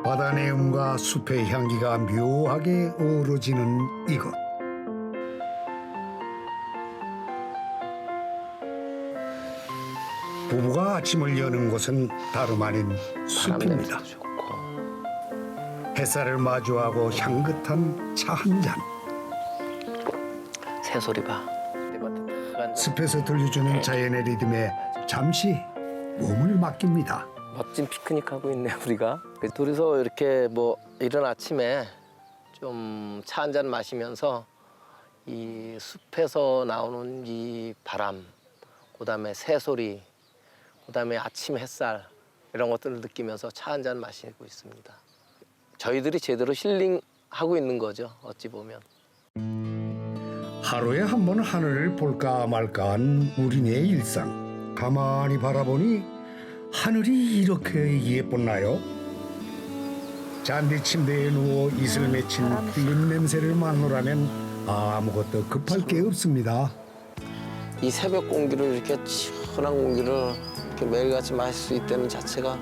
바다 내음과 숲의 향기가 묘하게 어우러지는 이곳. 부부가 아침을 여는 곳은 다름 아닌 숲입니다. 햇살을 마주하고 향긋한 차 한 잔. 새소리 봐. 숲에서 들려주는 자연의 리듬에 잠시 몸을 맡깁니다. 멋진 피크닉 하고 있네 우리가. 둘이서 이렇게 뭐 이른 아침에 좀 차 한 잔 마시면서 이 숲에서 나오는 이 바람, 그다음에 새소리, 그다음에 아침 햇살 이런 것들을 느끼면서 차 한 잔 마시고 있습니다. 저희들이 제대로 힐링하고 있는 거죠, 어찌 보면. 하루에 한 번 하늘을 볼까 말까한 우리네 일상. 가만히 바라보니 하늘이 이렇게 예뻤나요? 잔디 침대에 누워 이슬 맺힌 풀잎 냄새를 맡노라면 아무것도 급할 게 없습니다. 이 새벽 공기를 이렇게 시원한 공기를 이렇게 매일같이 마실 수 있다는 자체가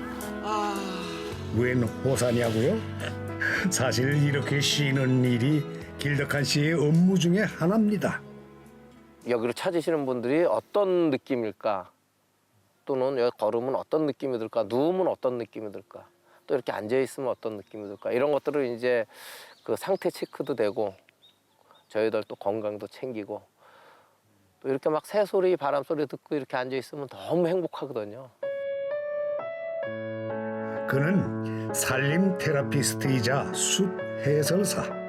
웬 호사냐고요? 사실 이렇게 쉬는 일이 길덕한 씨의 업무 중에 하나입니다. 여기를 찾으시는 분들이 어떤 느낌일까? 또는 여기 걸으면 어떤 느낌이 들까? 누우면 어떤 느낌이 들까? 또 이렇게 앉아 있으면 어떤 느낌이 들까? 이런 것들을 이제 그 상태 체크도 되고 저희들 또 건강도 챙기고 또 이렇게 막 새소리, 바람소리 듣고 이렇게 앉아 있으면 너무 행복하거든요. 그는 산림 테라피스트이자 숲 해설사.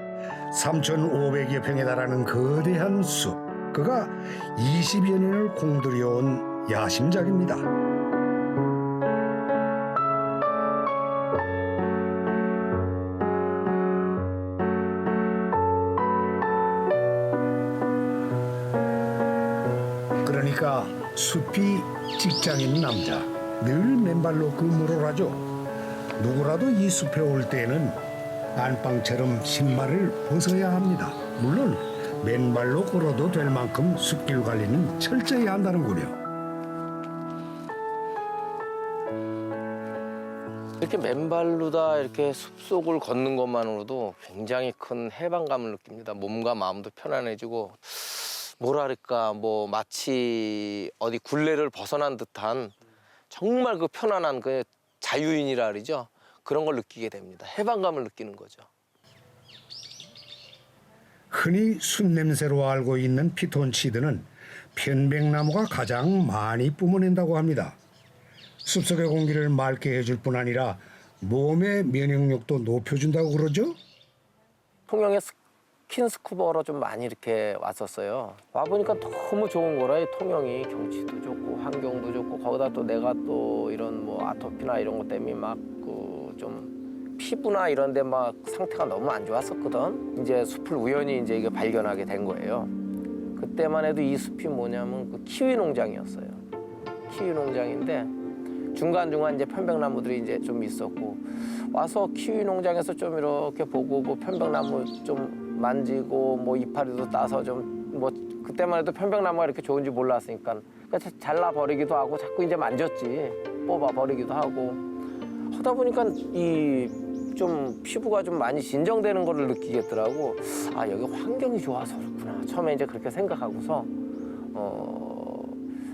3,500여 평에 달하는 거대한 숲. 그가 20여 년을 공들여온 야심작입니다. 그러니까 숲이 직장인 남자. 늘 맨발로 근무를 하죠. 누구라도 이 숲에 올 때는 안방처럼 신발을 벗어야 합니다. 물론 맨발로 걸어도 될 만큼 숲길 관리는 철저히 한다는군요. 이렇게 맨발로다 이렇게 숲속을 걷는 것만으로도 굉장히 큰 해방감을 느낍니다. 몸과 마음도 편안해지고 뭐랄까 뭐 마치 어디 굴레를 벗어난 듯한 정말 그 편안한 그 자유인이라 그러죠. 그런 걸 느끼게 됩니다. 해방감을 느끼는 거죠. 흔히 숲 냄새로 알고 있는 피톤치드는 편백나무가 가장 많이 뿜어낸다고 합니다. 숲속의 공기를 맑게 해줄 뿐 아니라 몸의 면역력도 높여준다고 그러죠? 통영에 스킨스쿠버로 좀 많이 이렇게 왔었어요. 와보니까 너무 좋은 거라, 이 통영이 경치도 좋고 환경도 좋고 거기다 또 내가 또 이런 뭐 아토피나 이런 것 때문에 막 그 좀 피부나 이런 데 막 상태가 너무 안 좋았었거든. 이제 숲을 우연히 이제 이게 발견하게 된 거예요. 그때만 해도 이 숲이 뭐냐면 그 키위 농장이었어요. 키위 농장인데 중간중간 이제 편백나무들이 이제 좀 있었고 와서 키위 농장에서 좀 이렇게 보고 뭐 편백나무 좀 만지고 뭐 이파리도 따서 좀 뭐 그때만 해도 편백나무가 이렇게 좋은지 몰랐으니까 그러니까 잘라 버리기도 하고 자꾸 이제 만졌지 뽑아 버리기도 하고 하다 보니까 이 좀 피부가 좀 많이 진정되는 거를 느끼겠더라고. 아 여기 환경이 좋아서 그렇구나. 처음에 이제 그렇게 생각하고서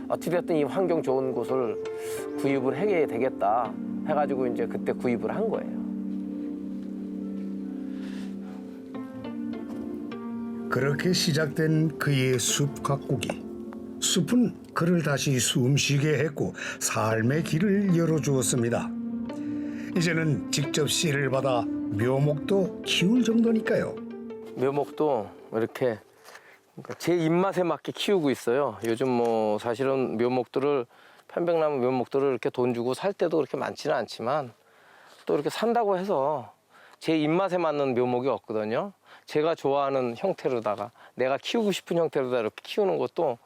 어찌됐든 이 환경 좋은 곳을 구입을 해야 되겠다 해가지고 이제 그때 구입을 한 거예요. 그렇게 시작된 그의 숲 가꾸기. 숲은 그를 다시 숨쉬게 했고 삶의 길을 열어주었습니다. 이제는 직접 씨를 받아 묘목도 키울 정도니까요. 묘목도 이렇게 제 입맛에 맞게 키우고 있어요. 요즘 뭐 사실은 묘목들을 편백나무 묘목들을 이렇게 돈 주고 살 때도 그렇게 많지는 않지만 또 이렇게 산다고 해서 제 입맛에 맞는 묘목이 없거든요. 제가 좋아하는 형태로다가 내가 키우고 싶은 형태로다 이렇게 키우는 것도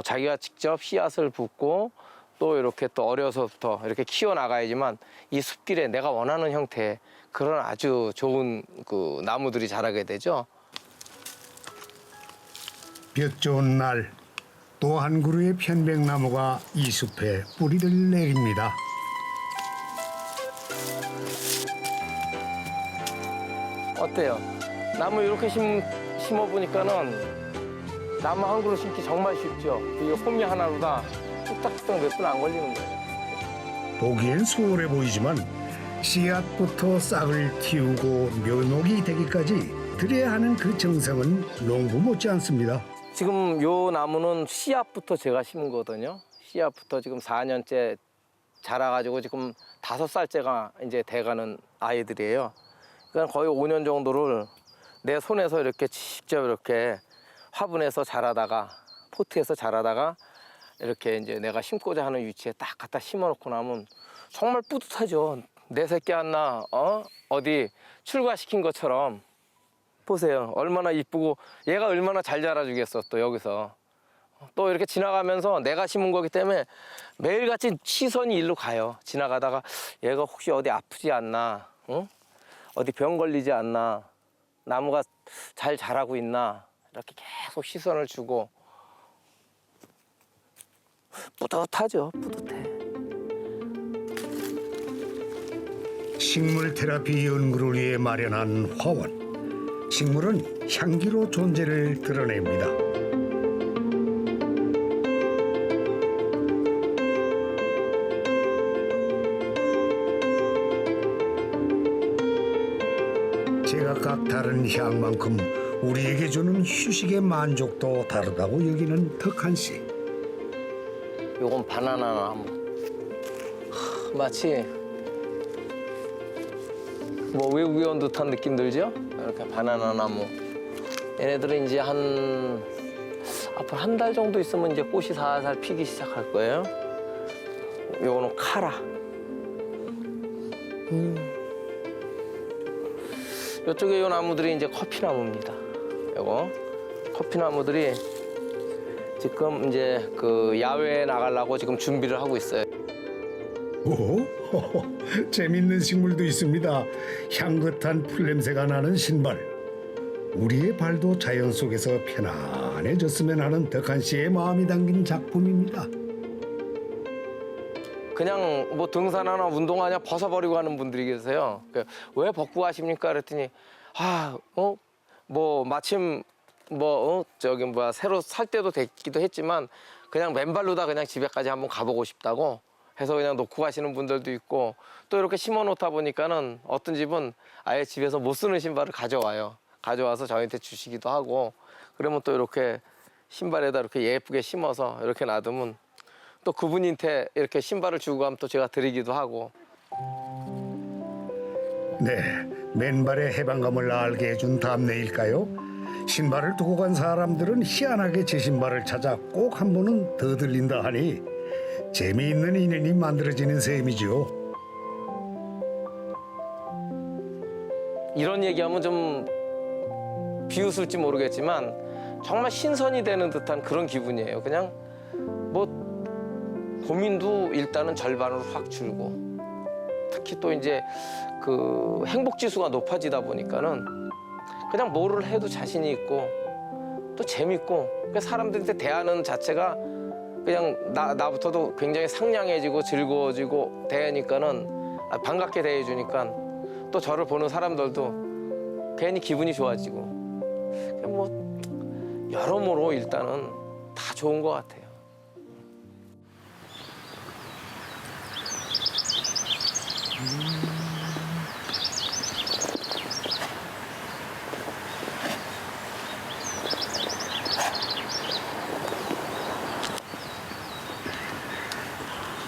자기가 직접 씨앗을 붓고 또 이렇게 또 어려서부터 이렇게 키워 나가야지만 이 숲길에 내가 원하는 형태의 그런 아주 좋은 그 나무들이 자라게 되죠. 볕 좋은 날 또 한 그루의 편백나무가 이 숲에 뿌리를 내립니다. 어때요? 나무 이렇게 심어보니까는 나무 한 그루 심기 정말 쉽죠. 이게 홈이 하나로 다 뚝딱뚝딱 몇 분 안 걸리는 거예요. 보기엔 수월해 보이지만 씨앗부터 싹을 틔우고 묘목이 되기까지 들여야 하는 그 정성은 농부 못지 않습니다. 지금 요 나무는 씨앗부터 제가 심은 거거든요. 씨앗부터 지금 4년째 자라가지고 지금 5살째가 이제 돼가는 아이들이에요. 그러니까 거의 5년 정도를 내 손에서 이렇게 직접 이렇게 화분에서 자라다가 포트에서 자라다가 이렇게 이제 내가 심고자 하는 위치에 딱 갖다 심어놓고 나면 정말 뿌듯하죠. 내 새끼 하나 어디 출가시킨 것처럼. 보세요. 얼마나 이쁘고 얘가 얼마나 잘 자라주겠어. 또 여기서 또 이렇게 지나가면서 내가 심은 거기 때문에 매일같이 시선이 일로 가요. 지나가다가 얘가 혹시 어디 아프지 않나, 응? 어디 병 걸리지 않나, 나무가 잘 자라고 있나, 이렇게 계속 시선을 주고 뿌듯하죠. 뿌듯해. 식물 테라피 연구를 위해 마련한 화원. 식물은 향기로 존재를 드러냅니다. 제각각 다른 향만큼 우리에게 주는 휴식의 만족도 다르다고 여기는 덕한 씨. 요건 바나나 나무. 마치 뭐 외국에 온 듯한 느낌 들죠? 이렇게 바나나 나무. 얘네들은 이제 앞으로 한 달 정도 있으면 이제 꽃이 살살 피기 시작할 거예요. 요거는 카라. 이쪽에 요 나무들이 이제 커피나무입니다. 요거 커피나무들이 지금 이제 그 야외에 나가려고 지금 준비를 하고 있어요. 오, 재밌는 식물도 있습니다. 향긋한 풀냄새가 나는 신발. 우리의 발도 자연 속에서 편안해졌으면 하는 덕한 씨의 마음이 담긴 작품입니다. 그냥 뭐 등산하나 운동하냐 벗어버리고 하는 분들이 계세요. 왜 벗고 가십니까? 그랬더니 뭐 마침 저기 새로 살 때도 됐기도 했지만 그냥 맨발로 다 그냥 집에까지 한번 가보고 싶다고 해서 그냥 놓고 가시는 분들도 있고, 또 이렇게 심어 놓다 보니까는 어떤 집은 아예 집에서 못 쓰는 신발을 가져와서 저희한테 주시기도 하고, 그러면 또 이렇게 신발에다 이렇게 예쁘게 심어서 이렇게 놔두면 또 그분한테 이렇게 신발을 주고 가면 또 제가 드리기도 하고. 네, 맨발의 해방감을 알게 해준 답례일까요? 신발을 두고 간 사람들은 희한하게 제 신발을 찾아 꼭 한 번은 더 들린다 하니 재미있는 인연이 만들어지는 셈이죠. 이런 얘기하면 좀 비웃을지 모르겠지만 정말 신선이 되는 듯한 그런 기분이에요. 그냥 뭐 고민도 일단은 절반으로 확 줄고, 특히 또 이제 그 행복 지수가 높아지다 보니까는 그냥 뭐를 해도 자신이 있고 또 재밌고, 그러니까 사람들한테 대하는 자체가 그냥 나부터도 굉장히 상냥해지고 즐거워지고 대하니까는 반갑게 대해주니까 또 저를 보는 사람들도 괜히 기분이 좋아지고, 뭐 여러모로 일단은 다 좋은 것 같아요.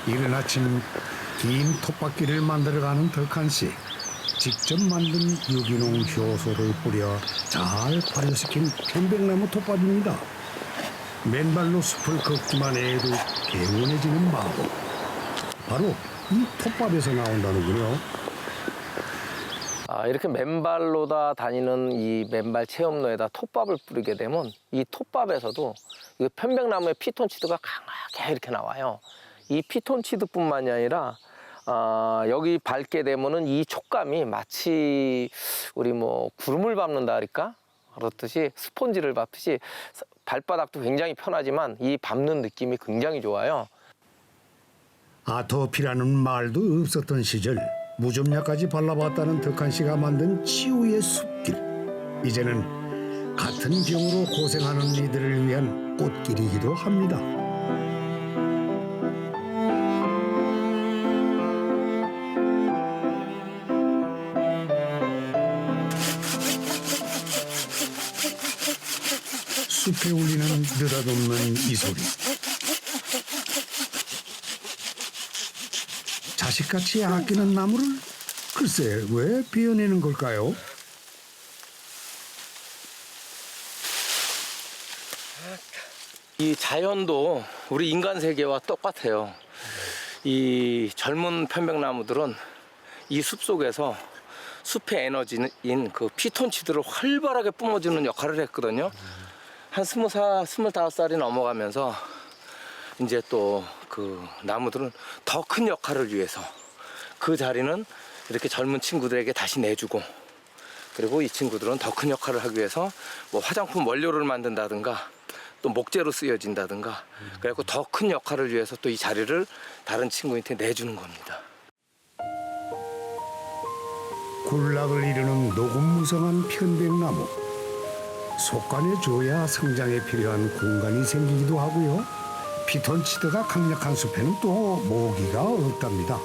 이른 아침 긴 톱밥길을 만들어가는 덕한 씨. 직접 만든 유기농 효소를 뿌려 잘 발효시킨 편백나무 톱밥입니다. 맨발로 숲을 걷기만 해도 개운해지는 마법. 바로 이 톱밥에서 나온다는군요. 이렇게 맨발로다 다니는 이 맨발 체험로에다 톱밥을 뿌리게 되면 이 톱밥에서도 이 편백나무의 피톤치드가 강하게 이렇게 나와요. 이 피톤치드뿐만이 아니라 여기 밟게 되면은 이 촉감이 마치 우리 뭐 구름을 밟는다 할까? 그렇듯이 스폰지를 밟듯이 발바닥도 굉장히 편하지만 이 밟는 느낌이 굉장히 좋아요. 아토피라는 말도 없었던 시절 무좀약까지 발라봤다는 덕한 씨가 만든 치유의 숲길. 이제는 같은 병으로 고생하는 이들을 위한 꽃길이기도 합니다. 숲에 울리는 느닷없는 이 소리. 자식같이 아끼는 나무를 글쎄 왜 베어내는 걸까요? 이 자연도 우리 인간 세계와 똑같아요. 이 젊은 편백나무들은 이 숲속에서 숲의 에너지인 그 피톤치드를 활발하게 뿜어주는 역할을 했거든요. 한 25살이 넘어가면서 이제 또 그 나무들은 더 큰 역할을 위해서 그 자리는 이렇게 젊은 친구들에게 다시 내주고, 그리고 이 친구들은 더 큰 역할을 하기 위해서 뭐 화장품 원료를 만든다든가 또 목재로 쓰여진다든가, 그래갖고 더 큰 역할을 위해서 또 이 자리를 다른 친구한테 내주는 겁니다. 군락을 이루는 녹음무성한 편백나무. 속간에 줘야 성장에 필요한 공간이 생기기도 하고요. 피톤치드가 강력한 숲에는 또 모기가 없답니다.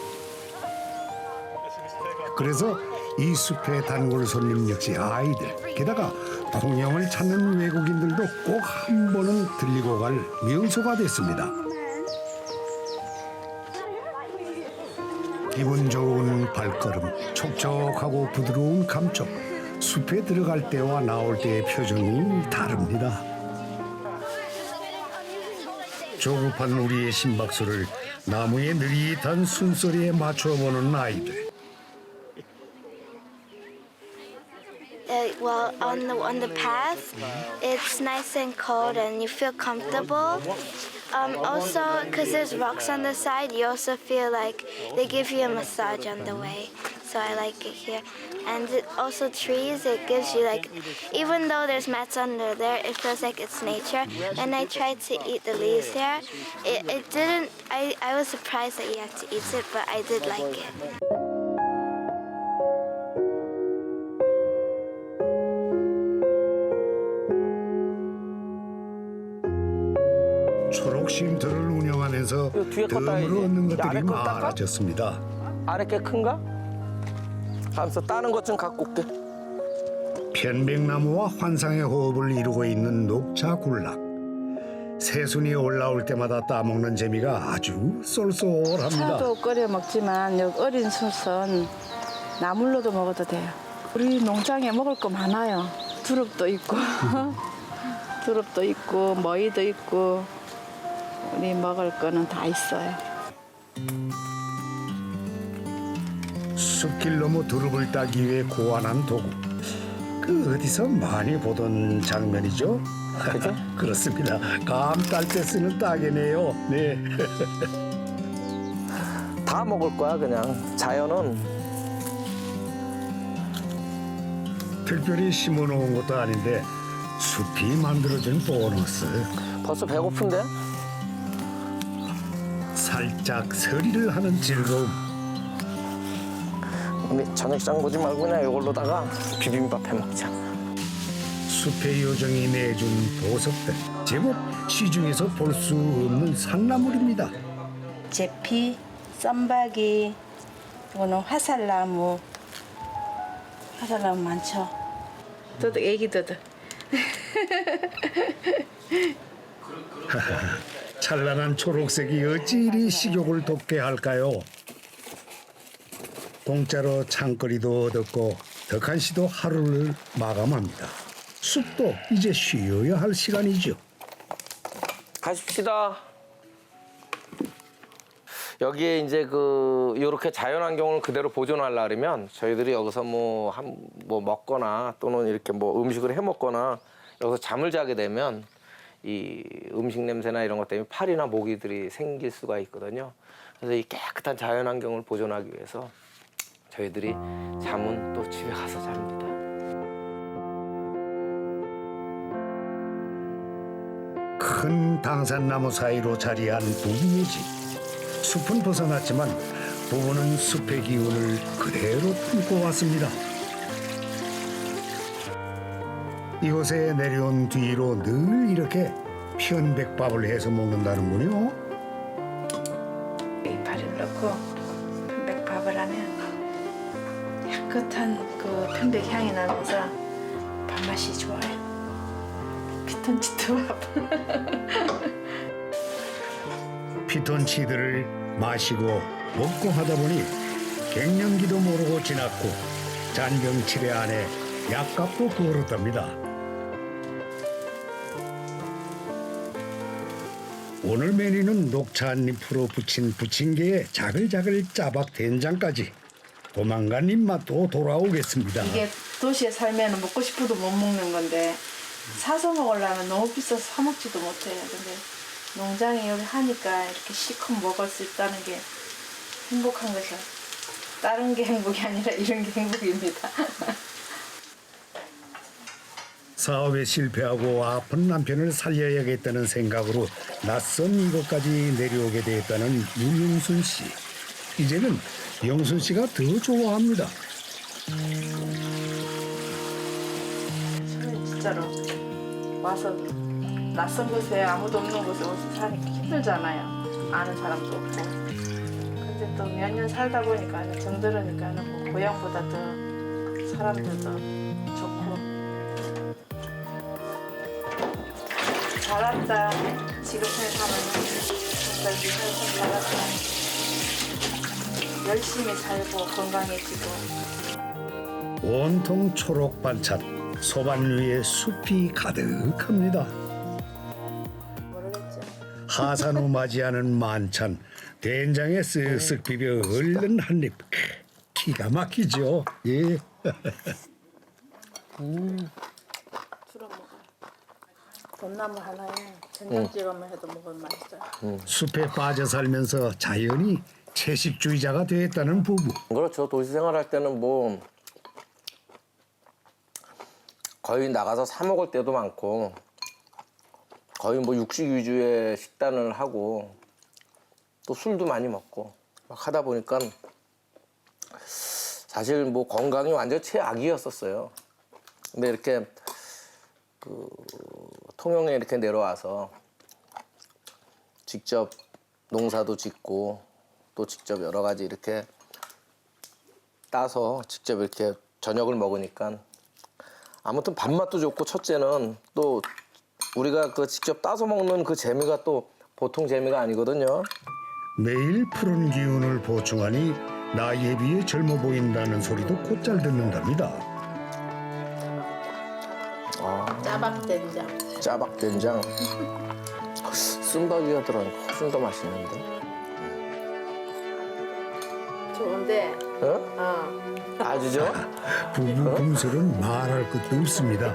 그래서 이 숲의 단골 손님 역시 아이들, 게다가 통영을 찾는 외국인들도 꼭 한 번은 들리고 갈 명소가 됐습니다. 기분 좋은 발걸음, 촉촉하고 부드러운 감촉. 숲에 들어갈 때와 나올 때의 표정이 다릅니다. 조급한 우리의 심박수를 나무의 느릿한 숨소리에 맞춰보는 아이들. Well, on the path, it's nice and cold, and you feel comfortable. Also, because there's rocks on the side, you also feel like they give you a massage on the way. So I like it here. And also trees, it gives you like, even though there's mats under there, it feels like it's nature. And I tried to eat the leaves here. It didn't. I was surprised that you have to eat it, but I did like it. 초록 쉼터를 운영하면서 이거 뒤에 거 따야지. 덤으로 얻는 이 아래 것들이 거 닦아? 많아졌습니다. 아래 게 큰가? 하면서 따는 것 좀 갖고 올게. 편백나무와 환상의 호흡을 이루고 있는 녹차 굴락. 새순이 올라올 때마다 따먹는 재미가 아주 쏠쏠합니다. 차도 끓여 먹지만 여기 어린 숯은 나물로도 먹어도 돼요. 우리 농장에 먹을 거 많아요. 두릅도 있고 두릅도 있고 머위도 있고 우리 먹을 거는 다 있어요. 숲길 너머 두릅을 따기 위해 고안한 도구. 그 어디서 많이 보던 장면이죠? 그죠? 그렇습니다. 감 딸 때 쓰는 따개네요. 네. 다 먹을 거야 그냥. 자연은 특별히 심어놓은 것도 아닌데 숲이 만들어준 보너스. 벌써 배고픈데? 살짝 서리를 하는 즐거움. 우리 저녁장 보지 말고 그냥 이걸로다가 비빔밥 해 먹자. 숲의 요정이 내준 보석들. 제법 시중에서 볼 수 없는 산나물입니다. 제피, 쌈박이, 이거는 화살나무. 화살나무 많죠. 도둑, 애기 도둑. 찬란한 초록색이 어찌 이리 식욕을 돋게 할까요? 공짜로 창거리도 얻었고 덕한 씨도 하루를 마감합니다. 숲도 이제 쉬어야 할 시간이죠. 가십시다. 여기에 이제 그 요렇게 자연환경을 그대로 보존하려면 저희들이 여기서 뭐 먹거나 또는 이렇게 뭐 음식을 해 먹거나 여기서 잠을 자게 되면 이 음식 냄새나 이런 것 때문에 파리나 모기들이 생길 수가 있거든요. 그래서 이 깨끗한 자연환경을 보존하기 위해서 저희들이 잠은 또 집에 가서 잡니다. 큰 당산나무 사이로 자리한 부부의 집. 숲은 벗어났지만 부부는 숲의 기운을 그대로 품고 왔습니다. 이곳에 내려온 뒤로 늘 이렇게 편백밥을 해서 먹는다는군요. 이파리를 넣고 편백밥을 하면 향긋한 그 편백 향이 나면서 밥맛이 좋아요. 피톤치드밥. 피톤치드를 마시고 먹고 하다 보니 갱년기도 모르고 지났고 잔병치레 안에 약값도 벌었답니다. 오늘 메뉴는 녹차 한 잎으로 부친 부침개에 자글자글 짜박 된장까지. 도망간 입맛도 돌아오겠습니다. 이게 도시에 살면 먹고 싶어도 못 먹는 건데 사서 먹으려면 너무 비싸서 사 먹지도 못해요. 근데 농장에 여기 하니까 이렇게 실컷 먹을 수 있다는 게 행복한 거죠. 다른 게 행복이 아니라 이런 게 행복입니다. 사업에 실패하고 아픈 남편을 살려야겠다는 생각으로 낯선 이곳까지 내려오게 되었다는 윤영순 씨. 이제는 영순 씨가 더 좋아합니다. 저는 진짜로 와서 낯선 곳에 아무도 없는 곳에 와서 사니까 힘들잖아요. 아는 사람도 없고. 근데 또 몇 년 살다 보니까 정들으니까 뭐 고향보다 더 사람들도 좋고. 잘한다. 지금 생각하면 정말 미국에서 잘한다. 열심히 살고 건강해지고. 온통 초록 반찬, 소반 위에 숲이 가득합니다. 모르겠죠. 하산 후 맞이하는 만찬, 된장에 쓱쓱 비벼 얼른 한 입. 기가 막히죠. 예. 주로 먹어요. 봄나무 하나에 된장 찍어만 해도 먹으면 맛있어요. 숲에 빠져 살면서 자연히 채식주의자가 됐다는 부부. 그렇죠. 도시 생활할 때는 뭐 거의 나가서 사 먹을 때도 많고 거의 뭐 육식 위주의 식단을 하고 또 술도 많이 먹고 막 하다 보니까 사실 뭐 건강이 완전 최악이었었어요. 근데 이렇게 그 통영에 이렇게 내려와서 직접 농사도 짓고 또 직접 여러 가지 이렇게 따서 직접 이렇게 저녁을 먹으니까 아무튼 밥맛도 좋고 첫째는 또 우리가 그 직접 따서 먹는 그 재미가 또 보통 재미가 아니거든요. 매일 푸른 기운을 보충하니 나이에 비해 젊어 보인다는 소리도 곧잘 듣는답니다. 짜박 된장. 짜박 된장 쓴바귀가 들어가니까 훨씬 더 맛있는데. 좋은데. 어? 아주 좋아? 부부 금술은 말할 것도 없습니다.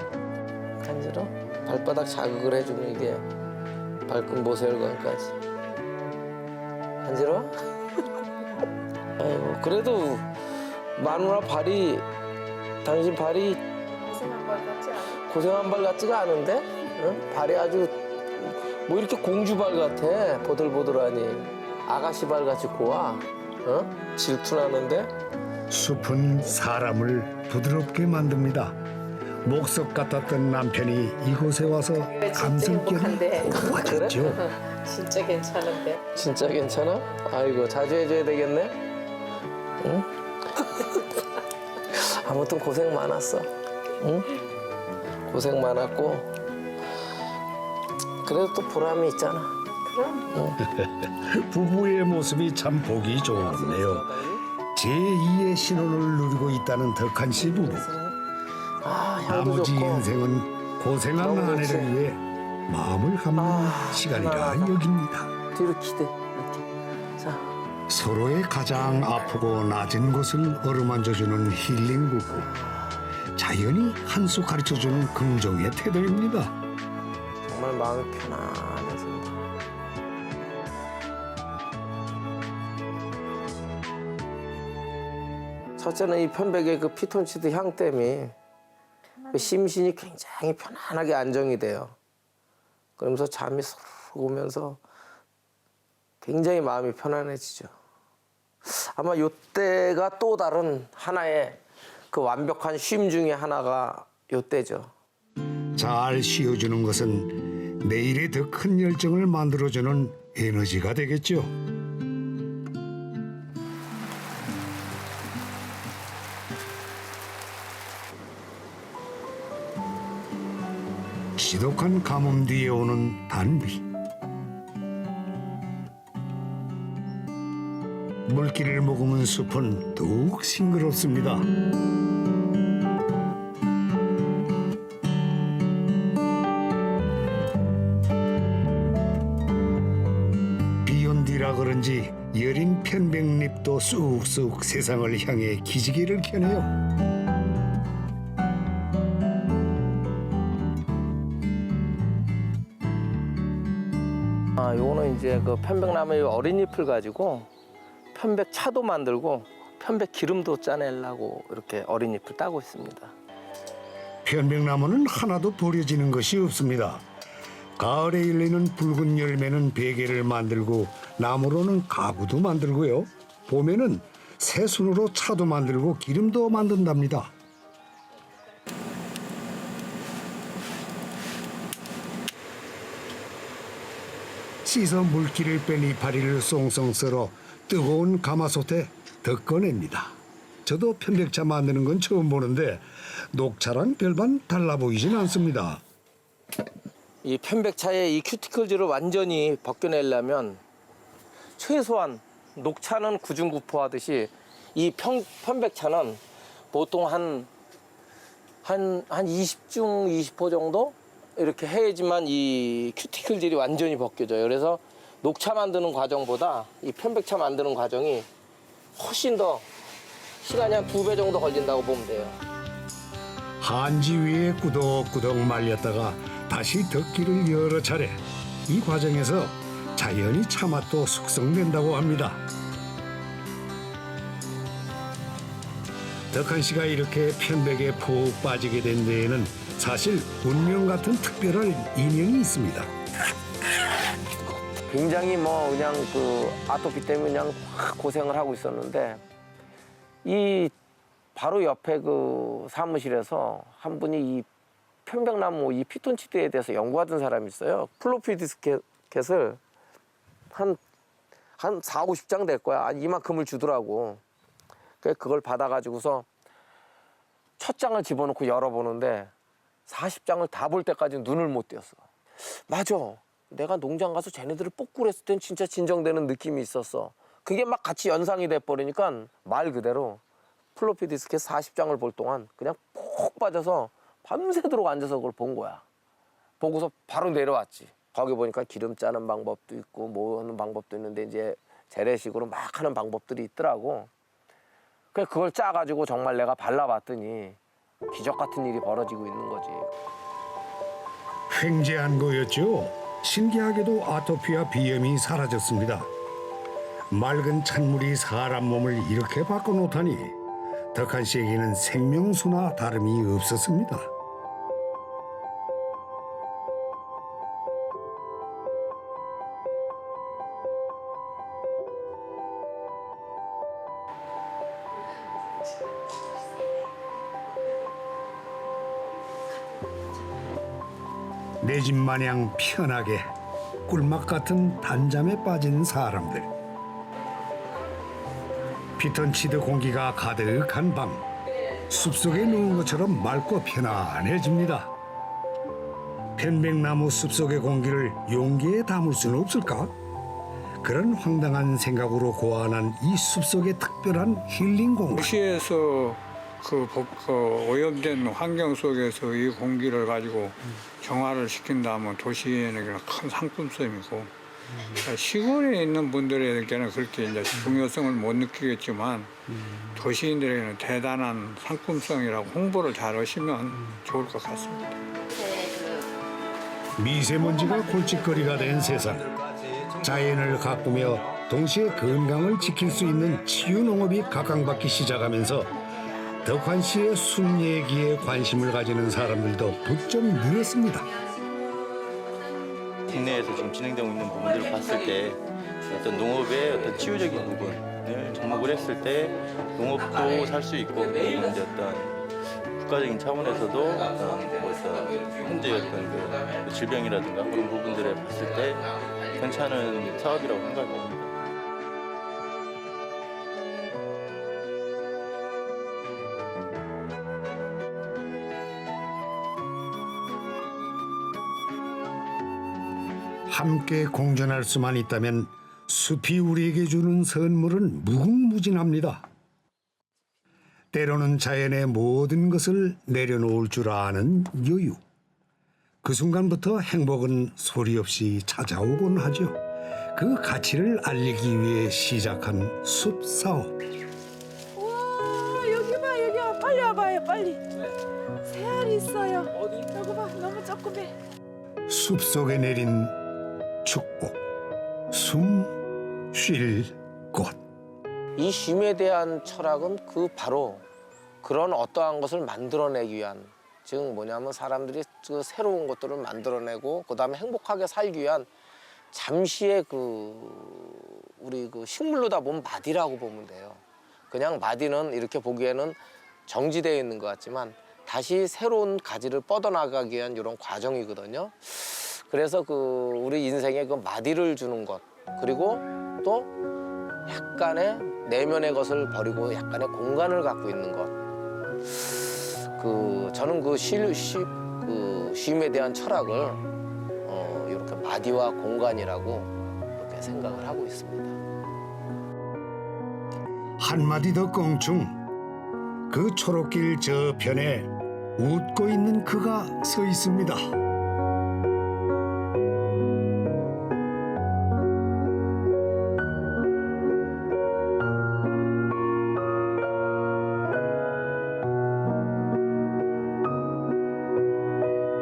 간지러? 발바닥 자극을 해주면 이게 발끝 모세혈관까지. 간지러? 아이고 그래도 마누라 발이 당신 발이 고생한 걸 같지 않아? 고생한 발 같지가 않은데? 응? 발이 아주 뭐 이렇게 공주발 같아. 보들보들하니 아가씨 발 같이 고와. 어? 질투나는데? 숲은 사람을 부드럽게 만듭니다. 목석 같았던 남편이 이곳에 와서 감성결이 행복한데. 고와졌죠. 진짜 괜찮은데. 진짜 괜찮아? 아이고 자주 해줘야 되겠네. 응? 아무튼 고생 많았어. 응? 고생 많았고 그래도 또 보람이 있잖아. 부부의 모습이 참 보기 좋네요. 제2의 신혼을 누리고 있다는 덕한 씨 부부. 아 향도 나머지 좋고. 인생은 고생한 너무 아내를 좋지. 위해 마음을 감는 시간이라 편안하다. 여깁니다. 뒤로 기대 이렇게. 자 서로의 가장 아프고 낮은 곳을 어루만져주는 힐링 부부. 자연이 한 수 가르쳐주는 긍정의 태도입니다. 정말 마음이 편안해서. 첫째는 이 편백의 그 피톤치드 향 때문에 그 심신이 굉장히 편안하게 안정이 돼요. 그러면서 잠이 쏙 오면서 굉장히 마음이 편안해지죠. 아마 이때가 또 다른 하나의 그 완벽한 쉼 중에 하나가 이때죠. 잘 쉬어주는 것은 내일의 더 큰 열정을 만들어주는 에너지가 되겠죠. 지독한 가뭄 뒤에 오는 단비. 물기를 머금은 숲은 더욱 싱그럽습니다. 비온 뒤라 그런지 여린 편백잎도 쑥쑥 세상을 향해 기지개를 켜네요. 요거는 이제 그 편백나무의 어린 잎을 가지고 편백 차도 만들고 편백 기름도 짜내려고 이렇게 어린 잎을 따고 있습니다. 편백나무는 하나도 버려지는 것이 없습니다. 가을에 열리는 붉은 열매는 베개를 만들고 나무로는 가구도 만들고요. 봄에는 새순으로 차도 만들고 기름도 만든답니다. 씻어 물기를 뺀 이파리를 쏭쏭 썰어 뜨거운 가마솥에 더 꺼냅니다. 저도 편백차 만드는 건 처음 보는데 녹차랑 별반 달라 보이진 않습니다. 이 편백차의 이 큐티클즈를 완전히 벗겨내려면 최소한 녹차는 구중구포하듯이 이 편백차는 보통 한 20중 20호 정도 이렇게 해야지만 이 큐티클질이 완전히 벗겨져요. 그래서 녹차 만드는 과정보다 이 편백차 만드는 과정이 훨씬 더 시간이 한 2배 정도 걸린다고 보면 돼요. 한지 위에 꾸덕꾸덕 말렸다가 다시 덮기를 여러 차례. 이 과정에서 자연히 차맛도 숙성된다고 합니다. 덕한 씨가 이렇게 편백에 푹 빠지게 된 데에는 사실 운명 같은 특별한 인연이 있습니다. 굉장히 뭐 그냥 그 아토피 때문에 그냥 확 고생을 하고 있었는데 이 바로 옆에 그 사무실에서 한 분이 이 편백나무 이 피톤치드에 대해서 연구하던 사람이 있어요. 플로피 디스켓을 한 4, 50장 될 거야. 이만큼을 주더라고. 그걸 받아가지고서 첫 장을 집어넣고 열어보는데 40장을 다 볼 때까지 눈을 못 띄었어. 맞아. 내가 농장 가서 쟤네들을 뽑고 그랬을 땐 진짜 진정되는 느낌이 있었어. 그게 막 같이 연상이 돼버리니까 말 그대로 플로피 디스켓 40장을 볼 동안 그냥 푹 빠져서 밤새도록 앉아서 그걸 본 거야. 보고서 바로 내려왔지. 거기 보니까 기름 짜는 방법도 있고 뭐 하는 방법도 있는데 이제 재래식으로 막 하는 방법들이 있더라고. 그걸 짜가지고 정말 내가 발라봤더니 기적 같은 일이 벌어지고 있는 거지. 횡재한 거였죠. 신기하게도 아토피와 비염이 사라졌습니다. 맑은 찬물이 사람 몸을 이렇게 바꿔놓다니 덕한 씨에게는 생명수나 다름이 없었습니다. 내 집 마냥 편하게 꿀맛 같은 단잠에 빠진 사람들. 피톤치드 공기가 가득한 밤, 숲속에 누운 것처럼 맑고 편안해집니다. 편백나무 숲속의 공기를 용기에 담을 수는 없을까? 그런 황당한 생각으로 고안한 이 숲속의 특별한 힐링 공간. 도시에서 그 오염된 환경 속에서 이 공기를 가지고 정화를 시킨다면 도시에는 큰 상품성이고 시골에 있는 분들에게는 그렇게 이제 중요성을 못 느끼겠지만 도시인들에게는 대단한 상품성이라고 홍보를 잘 하시면 좋을 것 같습니다. 미세먼지가 골칫거리가 된 세상. 자연을 가꾸며 동시에 건강을 지킬 수 있는 치유 농업이 각광받기 시작하면서 덕환 씨의 숲 얘기에 관심을 가지는 사람들도 부쩍 늘었습니다. 국내에서 지금 진행되고 있는 부분들을 봤을 때 어떤 농업의 어떤 치유적인 부분을 접목을 했을 때 농업도 살 수 있고 그리고 이제 어떤 국가적인 차원에서도 어떤 현재 어떤 그 질병이라든가 그런 부분들을 봤을 때 괜찮은 사업이라고 생각합니다. 함께 공존할 수만 있다면 숲이 우리에게 주는 선물은 무궁무진합니다. 때로는 자연의 모든 것을 내려놓을 줄 아는 여유. 그 순간부터 행복은 소리 없이 찾아오곤 하죠. 그 가치를 알리기 위해 시작한 숲 사업. 와 여기 봐 빨리 와봐요 빨리. 새알이 있어요. 어디? 여기 봐 너무 조그매. 숲 속에 내린 축복. 숨 쉴 곳. 이 쉼에 대한 철학은 그 바로 그런 어떠한 것을 만들어내기 위한, 즉 뭐냐면 사람들이 그 새로운 것들을 만들어내고 그다음에 행복하게 살기 위한 잠시의 우리 식물로다 보면 마디라고 보면 돼요. 그냥 마디는 이렇게 보기에는 정지되어 있는 것 같지만 다시 새로운 가지를 뻗어나가기 위한 이런 과정이거든요. 그래서 우리 인생에 그 마디를 주는 것, 그리고 또 약간의 내면의 것을 버리고 약간의 공간을 갖고 있는 것. 저는 쉼에 대한 철학을 이렇게 마디와 공간이라고 이렇게 생각을 하고 있습니다. 한마디 더 껑충. 그 초록길 저편에 웃고 있는 그가 서 있습니다.